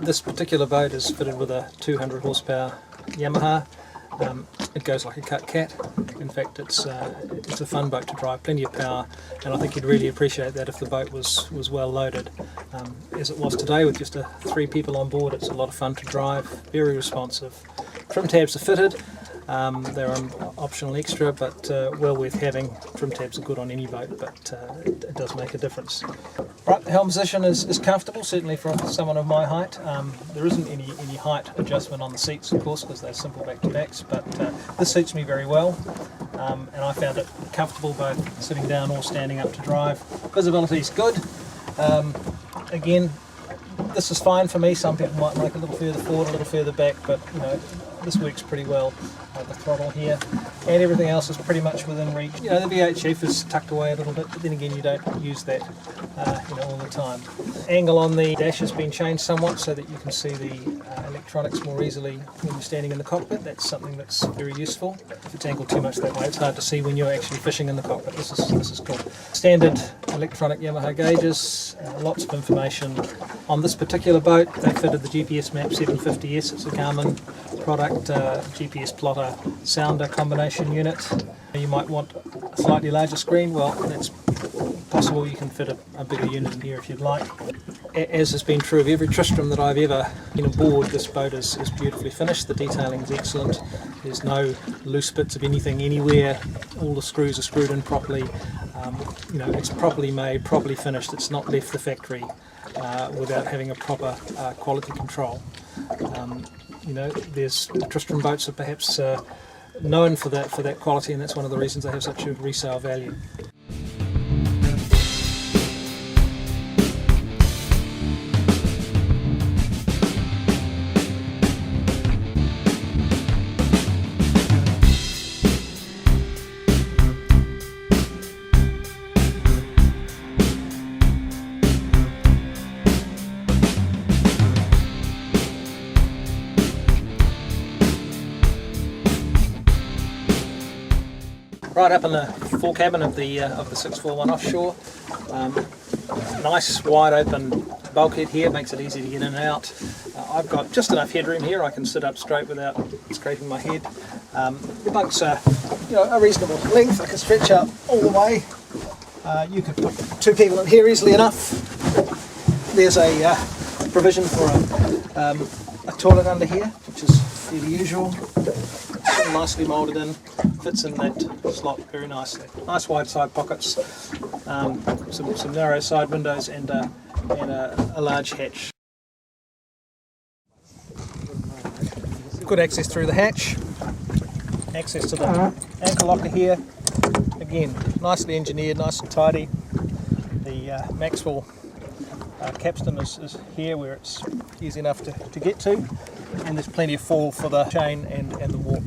This particular boat is fitted with a 200 horsepower Yamaha. It goes like a cut cat. In fact, it's a fun boat to drive, plenty of power, and I think you'd really appreciate that if the boat was well loaded. As it was today, with just 3 people on board, it's a lot of fun to drive, very responsive. Trim tabs are fitted. They're an optional extra, but well worth having. Trim tabs are good on any boat, but it does make a difference. Right, the helm position is comfortable, certainly for someone of my height. There isn't any height adjustment on the seats, of course, because they're simple back-to-backs, but this suits me very well, and I found it comfortable both sitting down or standing up to drive. Visibility is good. Again, this is fine for me. Some people might like a little further forward, a little further back, but you know, this works pretty well. The throttle here, and everything else is pretty much within reach. You know, the VHF is tucked away a little bit, but then again, you don't use that all the time. Angle on the dash has been changed somewhat so that you can see the electronics more easily when you're standing in the cockpit. That's something that's very useful. If it's angled too much that way, it's hard to see when you're actually fishing in the cockpit. This is cool. Standard electronic Yamaha gauges, lots of information. On this particular boat, they fitted the GPS Map 750S. It's a Garmin product, GPS plotter sounder combination unit. You might want a slightly larger screen. Well, that's possible. You can fit a bigger unit in here if you'd like. As has been true of every Tristram that I've ever been aboard, this boat is beautifully finished. The detailing is excellent. There's no loose bits of anything anywhere. All the screws are screwed in properly. You know, it's properly made, properly finished. It's not left the factory without having a proper quality control. You know, the Tristram boats are perhaps known for that quality, and that's one of the reasons they have such a resale value. Right up in the fore cabin of the 641 Offshore, nice wide open bulkhead here, makes it easy to get in and out. I've got just enough headroom here, I can sit up straight without scraping my head. The bunks are a reasonable length, I can stretch out all the way. You could put 2 people in here easily enough. There's a provision for a toilet under here, which is fairly usual. Nicely moulded in, fits in that slot very nicely. Nice wide side pockets, some narrow side windows, and a large hatch. Good access through the hatch, access to the anchor locker here. Again, nicely engineered, nice and tidy. The Maxwell capstan is here where it's easy enough to get to, and there's plenty of fall for the chain and the warp.